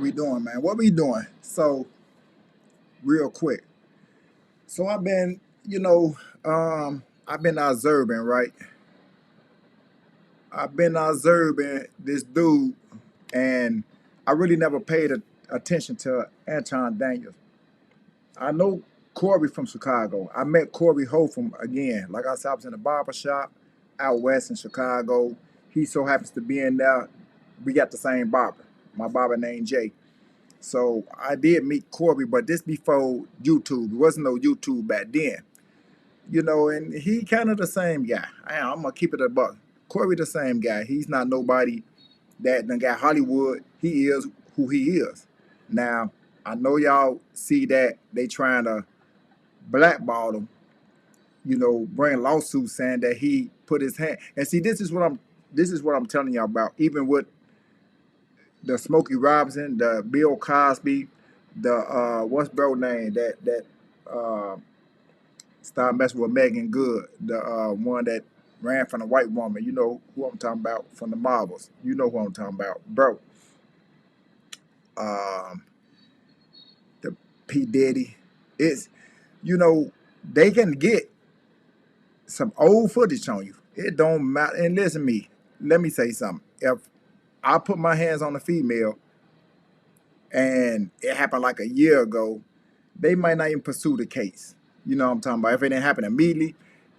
we doing, man? What we doing? So, real quick. So I've been observing, right? I've been observing this dude, and I really never paid attention to Anton Daniels. I know Corey from Chicago. I met Corey Holcomb again. Like I said, I was in a barber shop out west in Chicago. He so happens to be in there. We got the same barber. My barber named Jay. So I did meet Corby, but this before YouTube. There wasn't no YouTube back then. And he kind of the same guy. I'm gonna keep it a buck. Corby the same guy. He's not nobody that done got Hollywood. He is who he is. Now, I know y'all see that they trying to blackball him, bring lawsuits saying that he put his hand. And see, this is what I'm telling y'all about. Even with the Smokey Robinson, the Bill Cosby, the what's bro name that uh, started messing with Megan Good, the one that ran from the white woman. You know who I'm talking about from the Marvels. You know who I'm talking about, bro. Um, the P Diddy. It's they can get some old footage on you. It don't matter. And listen to me. Let me say something. If I put my hands on a female and it happened like a year ago, they might not even pursue the case. You know what I'm talking about? If it didn't happen immediately,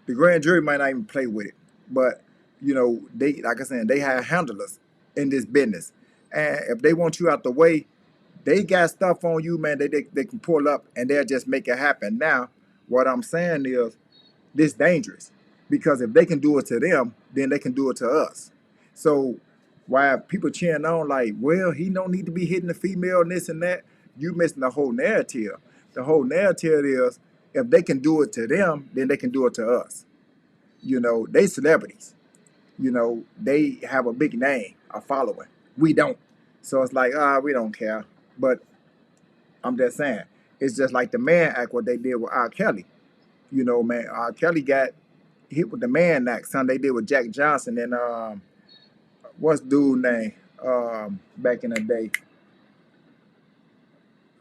the grand jury might not even play with it. But, they, like I said, they have handlers in this business. And if they want you out the way, they got stuff on you, man, they can pull up and they'll just make it happen. Now, what I'm saying is this dangerous. Because if they can do it to them, then they can do it to us. So while people cheering on like, well, he don't need to be hitting the female and this and that, you missing the whole narrative. The whole narrative is if they can do it to them, then they can do it to us. They celebrities. They have a big name, a following. We don't. So it's like, we don't care. But I'm just saying, it's just like the Man Act, what they did with R. Kelly. Man, R. Kelly got hit with the Man Act, son. They did with Jack Johnson and what's dude name back in the day?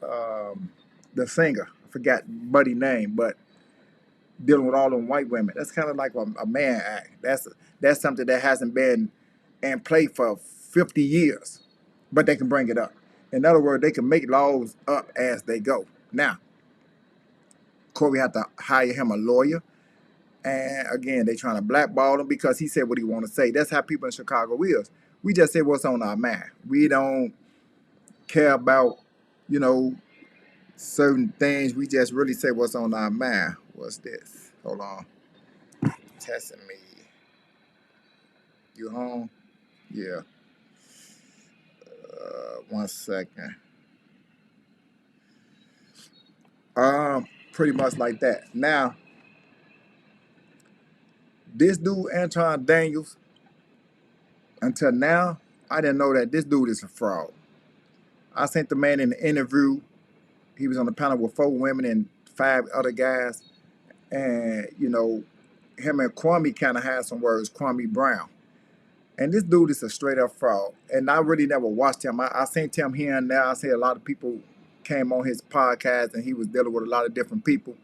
The singer. I forgot buddy name, but dealing with all them white women. That's kind of like a Man Act. That's something that hasn't been in play for 50 years, but they can bring it up. In other words, they can make laws up as they go. Now, Corey had to hire him a lawyer. And again, they trying to blackball him because he said what he want to say. That's how people in Chicago is. We just say what's on our mind. We don't care about, you know, certain things. We just really say what's on our mind. What's this? Hold on. Testing me. You home? Yeah. 1 second. Pretty much like that. Now, this dude, Anton Daniels, until now, I didn't know that this dude is a fraud. I sent the man in the interview. He was on the panel with 4 women and 5 other guys. And, you know, him and Kwame kind of had some words, Kwame Brown. And this dude is a straight up fraud. And I really never watched him. I seen him here and there. I see a lot of people came on his podcast and he was dealing with a lot of different people.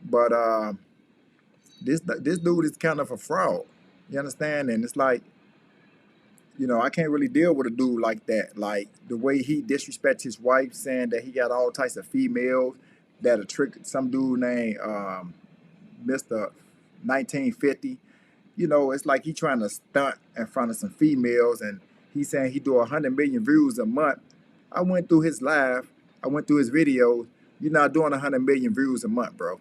But this dude is kind of a fraud. You understand? And it's like, you know, I can't really deal with a dude like that. Like the way he disrespects his wife, saying that he got all types of females that are trick some dude named Mr. 1950. You know, it's like he trying to stunt in front of some females, and he's saying he do 100 million views a month. I went through his live, I went through his videos. You're not doing 100 million views a month, bro.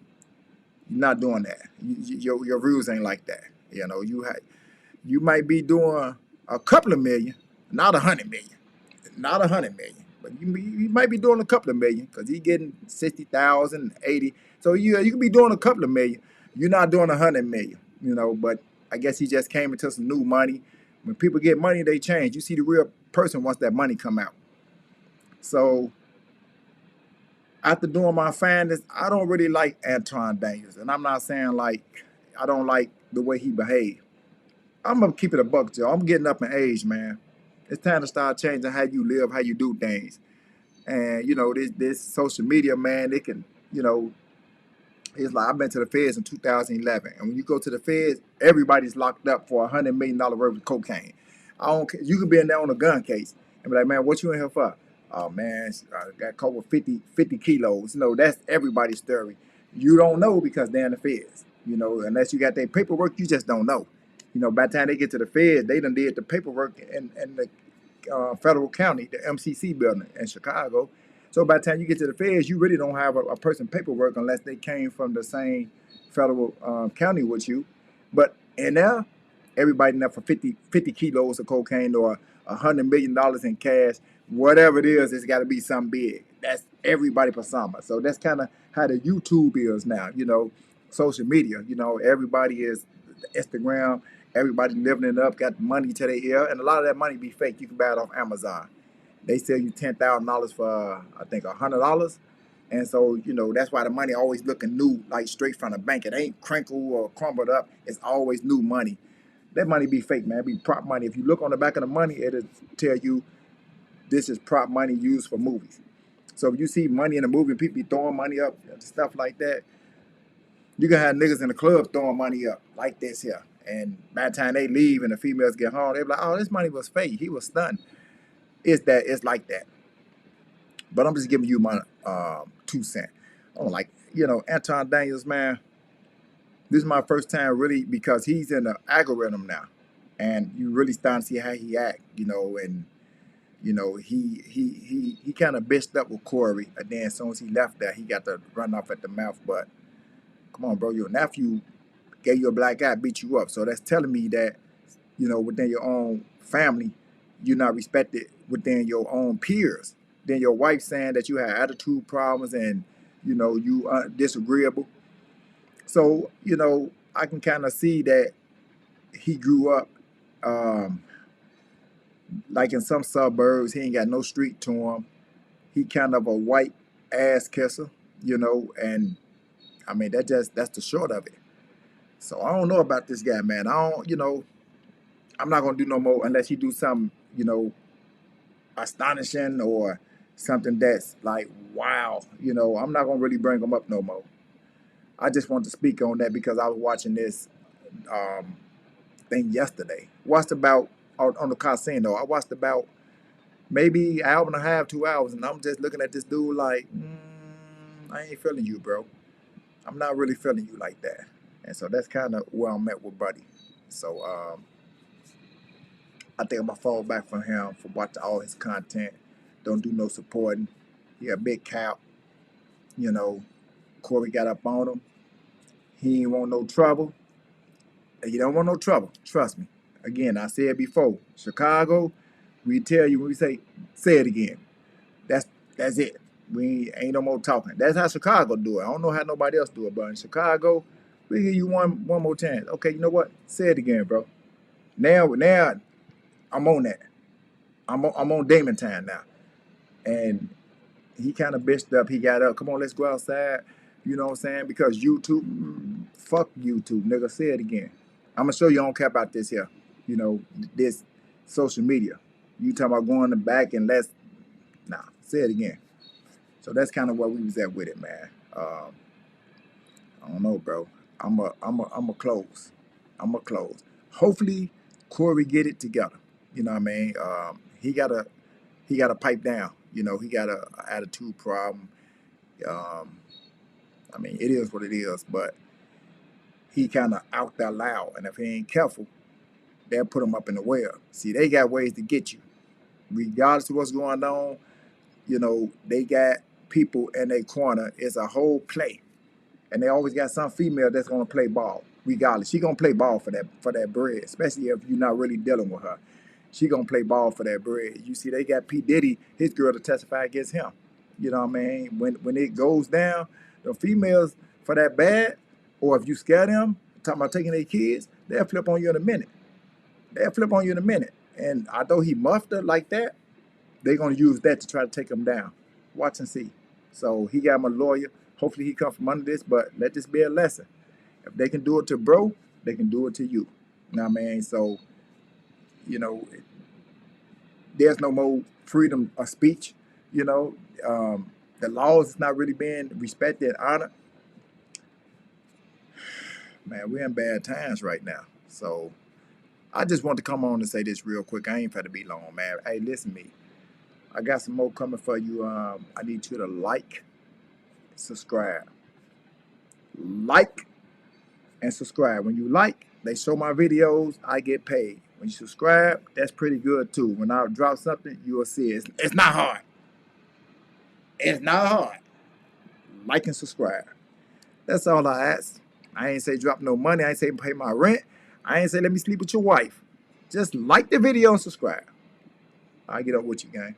You're not doing that. Your views ain't like that. You know, you might be doing a couple of million, not 100 million, not 100 million, but you might be doing a couple of million because he's getting 60,000, 80. So you can be doing a couple of million. You're not doing 100 million, you know. But I guess he just came into some new money. When people get money, they change. You see the real person once that money come out. So after doing my findings, I don't really like Anton Daniels, and I'm not saying like I don't like the way he behaved. I'm gonna keep it a buck, Joe. I'm getting up in age, man. It's time to start changing how you live, how you do things. And you know, this social media, man, they can, you know, it's like I've been to the feds in 2011, and when you go to the feds, everybody's locked up for $100 million worth of cocaine. I don't care. You can be in there on a gun case and be like, man, what you in here for? Oh man, I got caught with 50 kilos. You know, that's everybody's story. You don't know because they're in the feds. You know, unless you got their paperwork, you just don't know. You know, by the time they get to the feds, they done did the paperwork in the federal county, the MCC building in Chicago. So by the time you get to the feds, you really don't have a person paperwork unless they came from the same federal county with you. But in there, everybody in there for 50 kilos of cocaine or $100 million in cash, whatever it is, it's got to be something big. That's everybody for summer. So that's kind of how the YouTube is now. You know, social media. You know, everybody is Instagram. Everybody living it up, got money to their ear, and a lot of that money be fake. You can buy it off Amazon. They sell you $10,000 for I think $100, and so you know that's why the money always looking new, like straight from the bank. It ain't crinkled or crumbled up. It's always new money. That money be fake, man. It be prop money. If you look on the back of the money, it'll tell you this is prop money used for movies. So if you see money in a movie, people be throwing money up, stuff like that. You can have niggas in the club throwing money up like this here. And by the time they leave and the females get home, they be like, oh, this money was fake. He was stunned. It's like that. But I'm just giving you my 2 cents. Oh, like, you know, Anton Daniels, man, this is my first time really because he's in the algorithm now. And you really starting to see how he act, you know, and you know, he kind of bitched up with Corey, and then as soon as he left there, he got to run off at the mouth. But come on, bro, your nephew gave you a black eye, beat you up. So that's telling me that, you know, within your own family, you're not respected within your own peers. Then your wife saying that you have attitude problems and, you know, you are disagreeable. So, you know, I can kind of see that he grew up um, like in some suburbs. He ain't got no street to him. He kind of a white ass kisser, you know, and I mean, that's the short of it. So I don't know about this guy, man. I don't, you know, I'm not gonna do no more unless he do something, you know, astonishing or something that's like wow. You know, I'm not gonna really bring him up no more. I just want to speak on that because I was watching this um, thing yesterday. Watched about on the casino. I watched about maybe an hour and a half, 2 hours, and I'm just looking at this dude like, I ain't feeling you, bro. I'm not really feeling you like that. And so that's kind of where I'm at with Buddy. So I think I'm gonna fall back from him for watching all his content. Don't do no supporting. He a big cap. You know, Corey got up on him. He ain't want no trouble. And you don't want no trouble. Trust me. Again, I said before, Chicago, we tell you when we say it again. That's that's it. We ain't no more talking. That's how Chicago do it. I don't know how nobody else do it, but in Chicago, we give you one more chance. Okay, you know what? Say it again, bro. Now I'm on that. I'm on Damon time now. And he kind of bitched up. He got up. Come on, let's go outside. You know what I'm saying? Because YouTube, fuck YouTube, nigga. Say it again. I'm gonna show you I don't care about this here. You know, this social media. You talking about going back and say it again. So that's kind of where we was at with it, man. I don't know, bro. I'm a close. I'm a close. Hopefully, Corey get it together. You know what I mean? He got to pipe down. You know, he got a attitude problem. Um, I mean, it is what it is, but he kind of out there loud, and if he ain't careful, they'll put him up in the well. See, they got ways to get you, regardless of what's going on. You know, they got people in their corner. It's a whole play. And they always got some female that's gonna play ball, regardless. She gonna play ball for that bread, especially if you're not really dealing with her. She gonna play ball for that bread. You see, they got P Diddy, his girl, to testify against him. You know what I mean? When it goes down, the females for that bad, or if you scare them, talking about taking their kids, they'll flip on you in a minute. They'll flip on you in a minute. And although he muffed her like that, they're gonna use that to try to take him down. Watch and see. So he got him a lawyer. Hopefully he come from under this, but let this be a lesson. If they can do it to bro, they can do it to you. You know what I mean? So, you know, there's no more freedom of speech. You know, the laws is not really being respected and honored. Man, we're in bad times right now. So I just want to come on and say this real quick. I ain't finna be long, man. Hey, listen to me. I got some more coming for you. I need you to like, subscribe. Like and subscribe. When you like, they show my videos, I get paid. When you subscribe, that's pretty good too. When I drop something, you will see it. It's not hard. It's not hard. Like and subscribe. That's all I ask. I ain't say drop no money. I ain't say pay my rent. I ain't say let me sleep with your wife. Just like the video and subscribe. I get up with you, gang.